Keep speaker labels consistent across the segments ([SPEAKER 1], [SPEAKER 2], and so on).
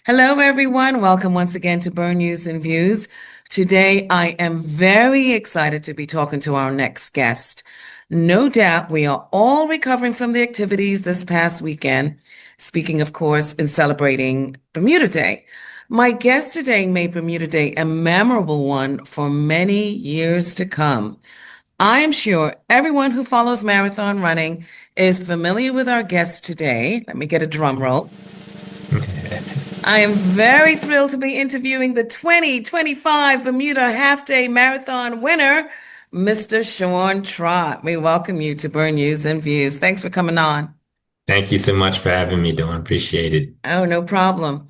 [SPEAKER 1] Hello, everyone. Welcome once again to Burn News and Views. Today, I am very excited to be talking to our next guest. No doubt we are all recovering from the activities this past weekend, speaking, of course, in celebrating Bermuda Day. My guest today made Bermuda Day a memorable one for many years to come. I am sure everyone who follows marathon running is familiar with our guest today. Let me get a drum roll. I am very thrilled to be interviewing the 2025 Bermuda Half Day Marathon winner, Mr. Sean Trott. We welcome you to Burn News and Views. Thanks for coming on.
[SPEAKER 2] Thank you so much for having me, Dawn. Appreciate it.
[SPEAKER 1] Oh, no problem.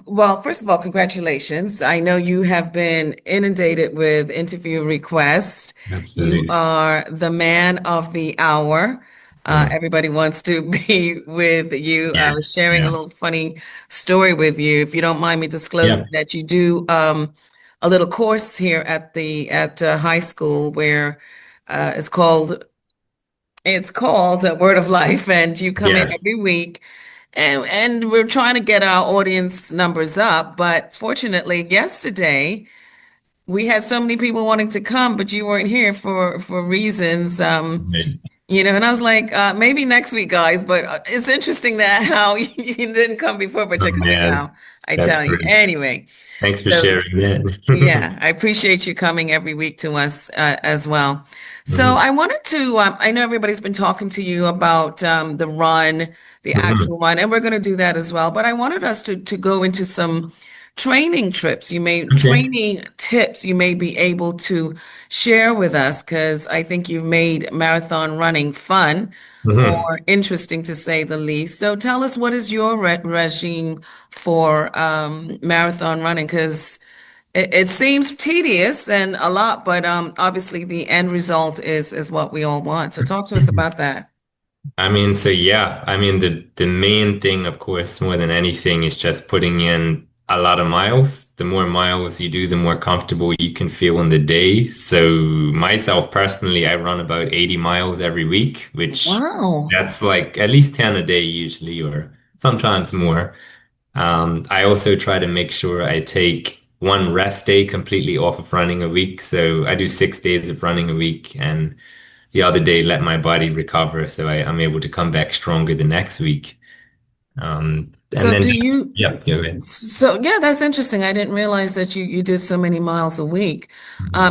[SPEAKER 1] Well, first of all, congratulations. I know you have been inundated with interview requests. You
[SPEAKER 2] Absolutely.
[SPEAKER 1] are the man of the hour.
[SPEAKER 2] Mm.
[SPEAKER 1] Everybody wants to be with you. I
[SPEAKER 2] Yeah,
[SPEAKER 1] was sharing a
[SPEAKER 2] yeah,
[SPEAKER 1] little funny story with you, if you don't mind me disclosing
[SPEAKER 2] yeah.
[SPEAKER 1] that you do a little course here at the at high school where it's called Word of Life, and you come in
[SPEAKER 2] Yes.
[SPEAKER 1] every week. And we're trying to get our audience numbers up, but fortunately, yesterday we had so many people wanting to come, but you weren't here for reasons.
[SPEAKER 2] Right.
[SPEAKER 1] And I was like, maybe next week, guys. But it's interesting that how you didn't come before, but
[SPEAKER 2] Oh
[SPEAKER 1] you're coming
[SPEAKER 2] man,
[SPEAKER 1] now. I
[SPEAKER 2] that's
[SPEAKER 1] tell you.
[SPEAKER 2] great.
[SPEAKER 1] Anyway,
[SPEAKER 2] Thanks for
[SPEAKER 1] so
[SPEAKER 2] sharing that.
[SPEAKER 1] yeah, I appreciate you coming every week to us as well. So
[SPEAKER 2] hmm
[SPEAKER 1] I wanted to, I know everybody's been talking to you about the run, the
[SPEAKER 2] hmm
[SPEAKER 1] actual run, and we're going to do that as well. But I wanted us to go into some
[SPEAKER 2] Okay.
[SPEAKER 1] training tips you may be able to share with us, because I think you've made marathon running fun
[SPEAKER 2] hmm
[SPEAKER 1] or interesting to say the least. So tell us, what is your regime for marathon running? Because it seems tedious and a lot, but obviously the end result is what we all want. So talk to us about that.
[SPEAKER 2] The main thing, of course, more than anything, is just putting in a lot of miles. The more miles you do, the more comfortable you can feel in the day. So myself personally, I run about 80 miles every week, which
[SPEAKER 1] Wow.
[SPEAKER 2] that's like at least 10 a day usually, or sometimes more. I also try to make sure I take one rest day completely off of running a week. So I do 6 days of running a week and the other day let my body recover so I'm able to come back stronger the next week. And
[SPEAKER 1] So
[SPEAKER 2] then
[SPEAKER 1] do
[SPEAKER 2] just,
[SPEAKER 1] you,
[SPEAKER 2] yeah, go ahead.
[SPEAKER 1] so yeah, that's interesting. I didn't realize that you did so many miles a week.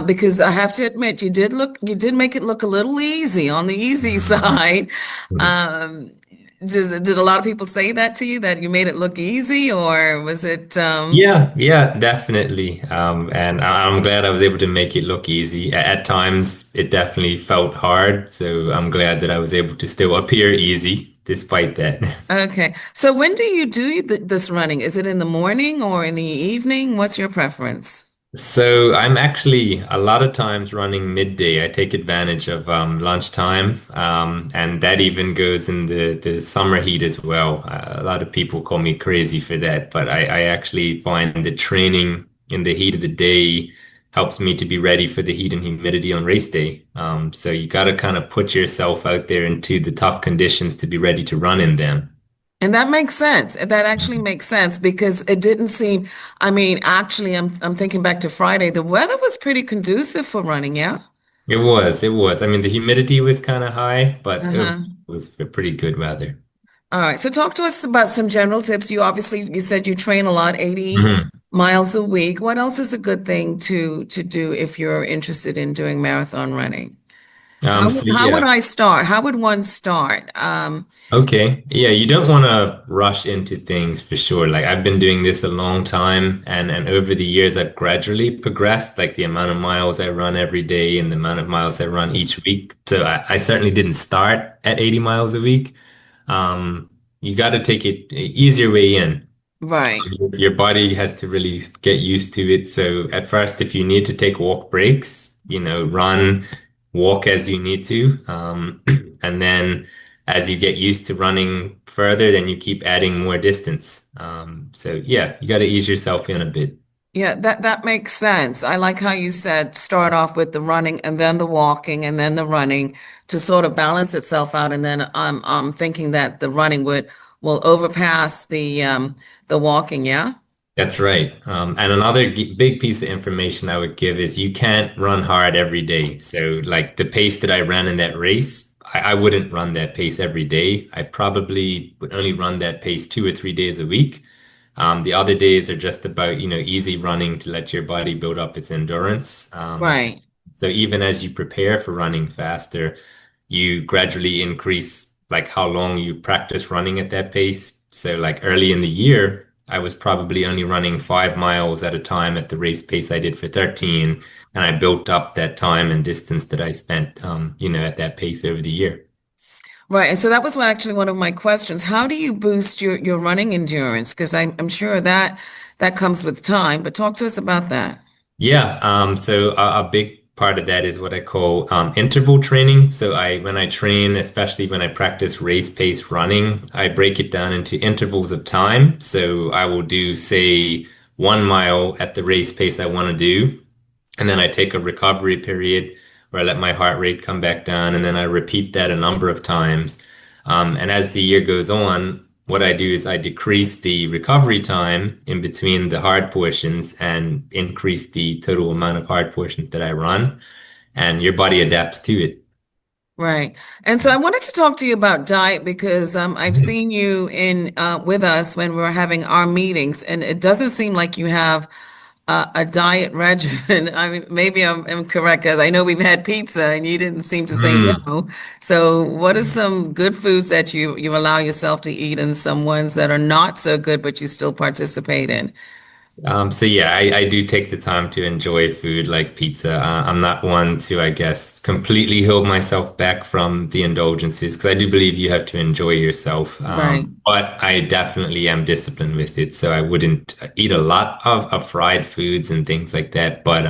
[SPEAKER 1] Because I have to admit, you did make it look a little easy on the easy
[SPEAKER 2] Mhm.
[SPEAKER 1] side.
[SPEAKER 2] Mhm.
[SPEAKER 1] Um, did a lot of people say that to you, that you made it look easy, or was it,
[SPEAKER 2] Yeah, yeah, definitely. And I'm glad I was able to make it look easy. At times, it definitely felt hard. So I'm glad that I was able to still appear easy despite that.
[SPEAKER 1] okay. So when do you do this running? Is it in the morning or in the evening? What's your preference?
[SPEAKER 2] So I'm actually a lot of times running midday. I take advantage of lunchtime, and that even goes in the summer heat as well. A lot of people call me crazy for that, but I actually find the training in the heat of the day helps me to be ready for the heat and humidity on race day. So you got to kind of put yourself out there into the tough conditions to be ready to run in them.
[SPEAKER 1] And that makes sense. That actually makes sense because it didn't seem, I mean, actually I'm thinking back to Friday. The weather was pretty conducive for running, yeah?
[SPEAKER 2] It was. I mean, the humidity was kind of high, but it
[SPEAKER 1] Uh-huh.
[SPEAKER 2] was pretty good weather.
[SPEAKER 1] All right. So talk to us about some general tips. You said you train a lot, 80
[SPEAKER 2] Mhm.
[SPEAKER 1] miles a week. What else is a good thing to do if you're interested in doing marathon running?
[SPEAKER 2] So
[SPEAKER 1] How would
[SPEAKER 2] yeah,
[SPEAKER 1] I start? How would one start?
[SPEAKER 2] okay. Yeah, you don't want to rush into things for sure. Like I've been doing this a long time and over the years I've gradually progressed like the amount of miles I run every day and the amount of miles I run each week. So I certainly didn't start at 80 miles a week. You got to take it easier way in.
[SPEAKER 1] Right.
[SPEAKER 2] Your body has to really get used to it. So at first, if you need to take walk breaks, run, walk as you need to. And then as you get used to running further, then you keep adding more distance. So yeah, you got to ease yourself in a bit.
[SPEAKER 1] Yeah, that makes sense. I like how you said start off with the running and then the walking and then the running to sort of balance itself out. And then I'm thinking that the running would will overpass the walking, yeah?
[SPEAKER 2] That's right. And another big piece of information I would give is you can't run hard every day. So, like the pace that I ran in that race, I wouldn't run that pace every day. I probably would only run that pace 2 or 3 days a week. The other days are just about, easy running to let your body build up its endurance.
[SPEAKER 1] Right.
[SPEAKER 2] So even as you prepare for running faster, you gradually increase like how long you practice running at that pace. So like early in the year, I was probably only running 5 miles at a time at the race pace I did for 13. And I built up that time and distance that I spent, at that pace over the year.
[SPEAKER 1] Right. And so that was actually one of my questions. How do you boost your running endurance? Because I'm sure that comes with time, but talk to us about that.
[SPEAKER 2] Yeah, so a big part of that is what I call interval training. So when I train, especially when I practice race pace running, I break it down into intervals of time. So I will do, say, 1 mile at the race pace I want to do. And then I take a recovery period where I let my heart rate come back down, and then I repeat that a number of times. And as the year goes on, what I do is I decrease the recovery time in between the hard portions and increase the total amount of hard portions that I run, and your body adapts to it.
[SPEAKER 1] Right. And so I wanted to talk to you about diet because I've
[SPEAKER 2] Mhm.
[SPEAKER 1] seen you in with us when we were having our meetings, and it doesn't seem like you have a diet regimen. I mean, maybe I'm correct because I know we've had pizza and you didn't seem to say
[SPEAKER 2] Mm.
[SPEAKER 1] no. So, what are some good foods that you allow yourself to eat, and some ones that are not so good but you still participate in?
[SPEAKER 2] So yeah, I do take the time to enjoy food like pizza. I'm not one to, I guess, completely hold myself back from the indulgences because I do believe you have to enjoy yourself.
[SPEAKER 1] Right.
[SPEAKER 2] But I definitely am disciplined with it, so I wouldn't eat a lot of fried foods and things like that. But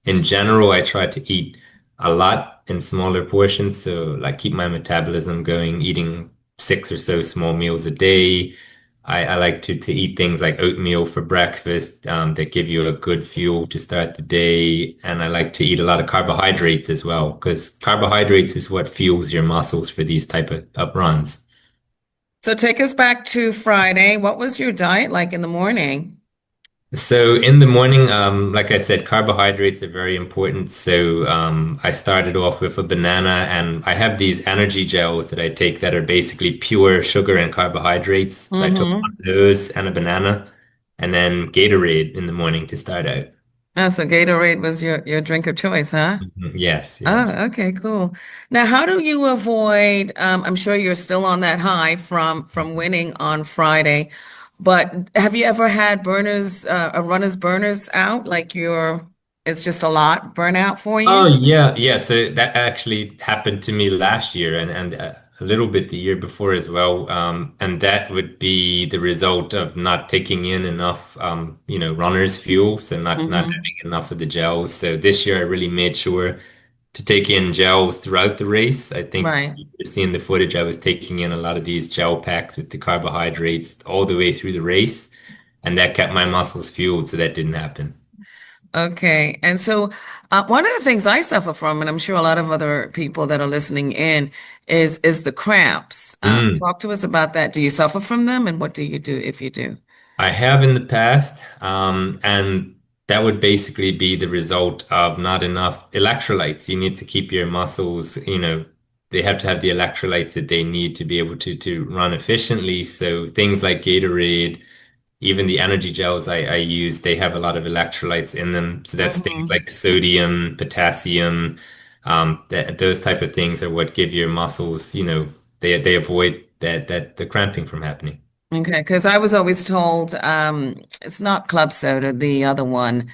[SPEAKER 2] in general, I try to eat a lot in smaller portions, so like keep my metabolism going, eating 6 or so small meals a day. I like to eat things like oatmeal for breakfast that give you a good fuel to start the day. And I like to eat a lot of carbohydrates as well, because carbohydrates is what fuels your muscles for these type of runs.
[SPEAKER 1] So, take us back to Friday. What was your diet like in the morning?
[SPEAKER 2] So in the morning, like I said, carbohydrates are very important. So I started off with a banana, and I have these energy gels that I take that are basically pure sugar and carbohydrates. So I took one
[SPEAKER 1] Mm-hmm.
[SPEAKER 2] of those and a banana, and then Gatorade in the morning to start out.
[SPEAKER 1] Oh, so Gatorade was your drink of choice, huh?
[SPEAKER 2] Mhm. Yes, yes.
[SPEAKER 1] Oh, okay, cool. Now, how do you avoid, I'm sure you're still on that high from winning on Friday, but have you ever had burners, a runner's burners out, like it's just a lot burnout for
[SPEAKER 2] Oh
[SPEAKER 1] you?
[SPEAKER 2] yeah, yeah. So that actually happened to me last year and a little bit the year before as well. And that would be the result of not taking in enough, runner's fuel. So not
[SPEAKER 1] Hmm.
[SPEAKER 2] having enough of the gels. So this year I really made sure to take in gels throughout the race. I think
[SPEAKER 1] Right.
[SPEAKER 2] you've seen the footage. I was taking in a lot of these gel packs with the carbohydrates all the way through the race, and that kept my muscles fueled. So that didn't happen.
[SPEAKER 1] Okay. And so one of the things I suffer from, and I'm sure a lot of other people that are listening in, is the cramps.
[SPEAKER 2] Mm.
[SPEAKER 1] Talk to us about that. Do you suffer from them, and what do you do if you do?
[SPEAKER 2] I have in the past, and that would basically be the result of not enough electrolytes. You need to keep your muscles, they have to have the electrolytes that they need to be able to run efficiently. So things like Gatorade, even the energy gels I use, they have a lot of electrolytes in them. So that's things
[SPEAKER 1] Hmm.
[SPEAKER 2] like sodium, potassium, those type of things are what give your muscles, they avoid that the cramping from happening.
[SPEAKER 1] Okay, because I was always told it's not club soda, the other one.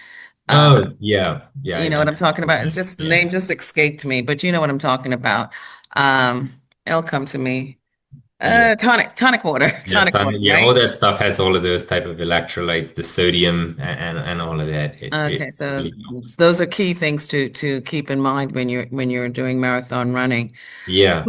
[SPEAKER 1] Uh,
[SPEAKER 2] Oh, yeah. Yeah,
[SPEAKER 1] you know what I'm talking about? It's just the
[SPEAKER 2] yeah.
[SPEAKER 1] name just escaped me, but you know what I'm talking about. It'll come to me.
[SPEAKER 2] Yeah.
[SPEAKER 1] Tonic water,
[SPEAKER 2] Yeah,
[SPEAKER 1] tonic water,
[SPEAKER 2] yeah, all
[SPEAKER 1] right?
[SPEAKER 2] that stuff has all of those type of electrolytes, the sodium and all of that. It
[SPEAKER 1] Okay, so
[SPEAKER 2] really helps.
[SPEAKER 1] those are key things to keep in mind when you're doing marathon running.
[SPEAKER 2] Yeah.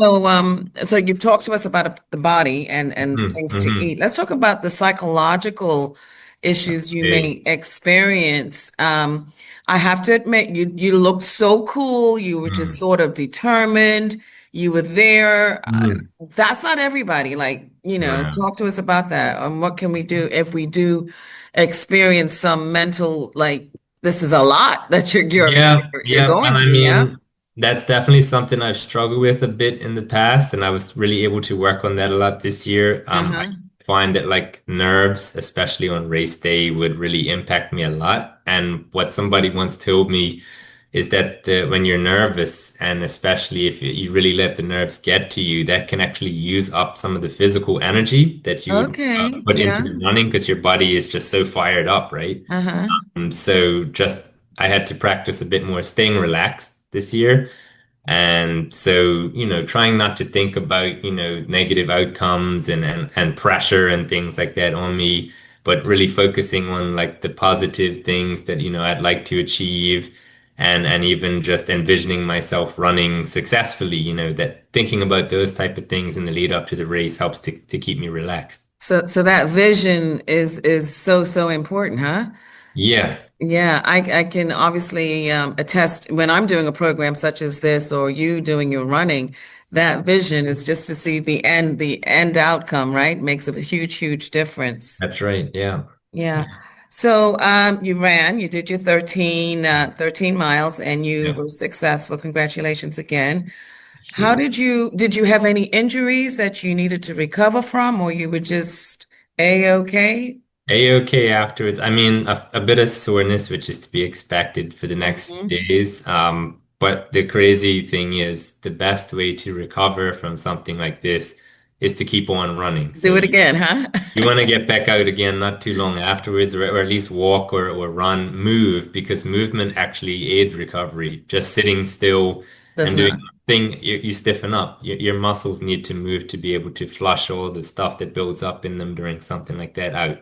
[SPEAKER 1] So you've talked to us about the body and
[SPEAKER 2] Hmm.
[SPEAKER 1] things to
[SPEAKER 2] Hmm.
[SPEAKER 1] eat. Let's talk about the psychological issues you
[SPEAKER 2] Big.
[SPEAKER 1] may experience. I have to admit, you looked so cool. You were just
[SPEAKER 2] Mm.
[SPEAKER 1] sort of determined. You were there.
[SPEAKER 2] Mm.
[SPEAKER 1] That's not everybody. Like,
[SPEAKER 2] No.
[SPEAKER 1] talk to us about that. What can we do if we do experience some mental, like, this is a lot that
[SPEAKER 2] Yeah,
[SPEAKER 1] you're
[SPEAKER 2] yeah. And
[SPEAKER 1] going
[SPEAKER 2] I
[SPEAKER 1] through, yeah?
[SPEAKER 2] mean, that's definitely something I've struggled with a bit in the past, and I was really able to work on that a lot this year. I
[SPEAKER 1] Uh-huh.
[SPEAKER 2] find that like nerves, especially on race day, would really impact me a lot. And what somebody once told me is that when you're nervous, and especially if you really let the nerves get to you, that can actually use up some of the physical energy that you would
[SPEAKER 1] Okay.
[SPEAKER 2] put into
[SPEAKER 1] Yeah.
[SPEAKER 2] the running because your body is just so fired up, right?
[SPEAKER 1] Uh-huh.
[SPEAKER 2] So just I had to practice a bit more staying relaxed this year. And so, trying not to think about, negative outcomes and pressure and things like that on me, but really focusing on like the positive things that, I'd like to achieve and even just envisioning myself running successfully, that thinking about those type of things in the lead up to the race helps to keep me relaxed.
[SPEAKER 1] So that vision is so so important, huh?
[SPEAKER 2] Yeah,
[SPEAKER 1] Yeah, I can obviously attest when I'm doing a program such as this or you doing your running, that vision is just to see the end outcome, right? Makes a huge, huge difference.
[SPEAKER 2] that's right. Yeah.
[SPEAKER 1] Yeah. So you did your 13 miles and you
[SPEAKER 2] Yeah.
[SPEAKER 1] were successful. Congratulations again.
[SPEAKER 2] Thank
[SPEAKER 1] How
[SPEAKER 2] you.
[SPEAKER 1] did you have any injuries that you needed to recover from or you were just A-okay?
[SPEAKER 2] A-okay afterwards. I mean, a bit of soreness, which is to be expected for the next few
[SPEAKER 1] Mhm.
[SPEAKER 2] days. But the crazy thing is, the best way to recover from something like this is to keep on running. So
[SPEAKER 1] Do it again, huh?
[SPEAKER 2] you want to get back out again not too long afterwards, or at least walk or run, move, because movement actually aids recovery. Just sitting still
[SPEAKER 1] Does
[SPEAKER 2] and doing
[SPEAKER 1] not.
[SPEAKER 2] nothing, you stiffen up. Your muscles need to move to be able to flush all the stuff that builds up in them during something like that out.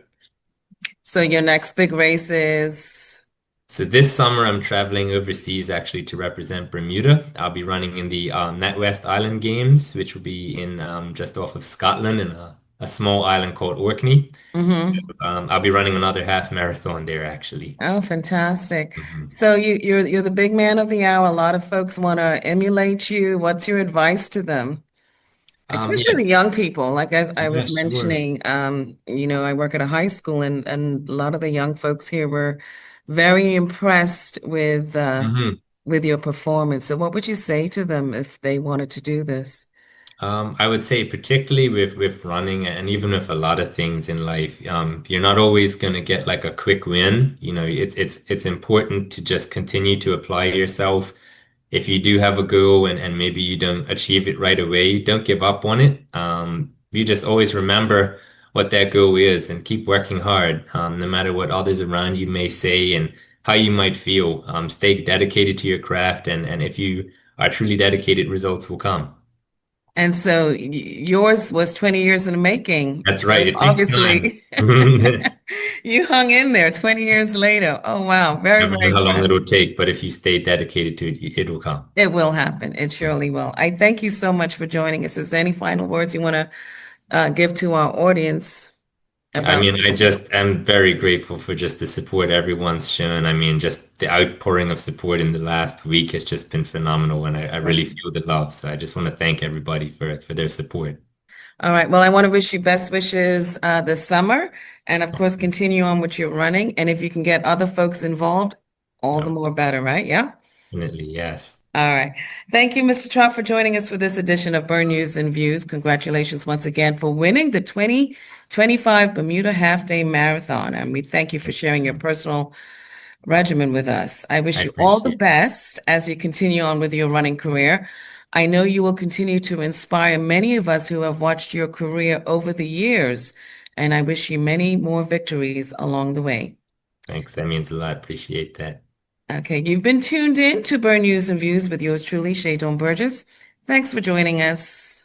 [SPEAKER 1] So your next big race is,
[SPEAKER 2] So this summer, I'm traveling overseas actually to represent Bermuda. I'll be running in the NatWest Island Games, which will be in just off of Scotland in a small island called Orkney. So,
[SPEAKER 1] hmm.
[SPEAKER 2] I'll be running another half marathon there actually.
[SPEAKER 1] Oh, fantastic.
[SPEAKER 2] Mhm.
[SPEAKER 1] So you're the big man of the hour. A lot of folks want to emulate you. What's your advice to them? Especially
[SPEAKER 2] Yeah,
[SPEAKER 1] the young people. Like as I
[SPEAKER 2] yeah,
[SPEAKER 1] was
[SPEAKER 2] sure.
[SPEAKER 1] mentioning, I work at a high school and a lot of the young folks here were very impressed
[SPEAKER 2] Mhm.
[SPEAKER 1] with your performance. So what would you say to them if they wanted to do this?
[SPEAKER 2] I would say particularly with running and even with a lot of things in life, you're not always going to get like a quick win. It's important to just continue to apply yourself. If you do have a goal and maybe you don't achieve it right away, don't give up on it. You just always remember what that goal is and keep working hard, no matter what others around you may say and how you might feel. Stay dedicated to your craft, and if you are truly dedicated, results will come.
[SPEAKER 1] And so yours was 20 years in the making.
[SPEAKER 2] That's right.
[SPEAKER 1] So
[SPEAKER 2] It takes time.
[SPEAKER 1] obviously you hung in there 20 years later. Oh, wow. Very,
[SPEAKER 2] Never
[SPEAKER 1] very
[SPEAKER 2] know how long
[SPEAKER 1] impressed.
[SPEAKER 2] it'll take, but if you stay dedicated to it, it will come.
[SPEAKER 1] It will happen. It surely will. I thank you so much for joining us. Is there any final words you want to give to our audience
[SPEAKER 2] I
[SPEAKER 1] about?
[SPEAKER 2] mean, I just am very grateful for just the support everyone's shown. I mean, just the outpouring of support in the last week has just been phenomenal, and I really feel the love. So I just want to thank everybody for their support.
[SPEAKER 1] All right. Well, I want to wish you best wishes this summer. And of course, continue on with your running. And if you can get other folks involved, all the
[SPEAKER 2] Oh,
[SPEAKER 1] more better, right? Yeah.
[SPEAKER 2] definitely, yes.
[SPEAKER 1] All right. Thank you, Mr. Trott, for joining us for this edition of Burn News and Views. Congratulations once again for winning the 2025 Bermuda Half Day Marathon. And we thank you for sharing your personal regimen with us. I
[SPEAKER 2] I
[SPEAKER 1] wish you all the
[SPEAKER 2] appreciate it.
[SPEAKER 1] best as you continue on with your running career. I know you will continue to inspire many of us who have watched your career over the years, and I wish you many more victories along the way.
[SPEAKER 2] Thanks. That means a lot. Appreciate that.
[SPEAKER 1] Okay, you've been tuned in to Burn News and Views with yours truly, Shadon Burgess. Thanks for joining us.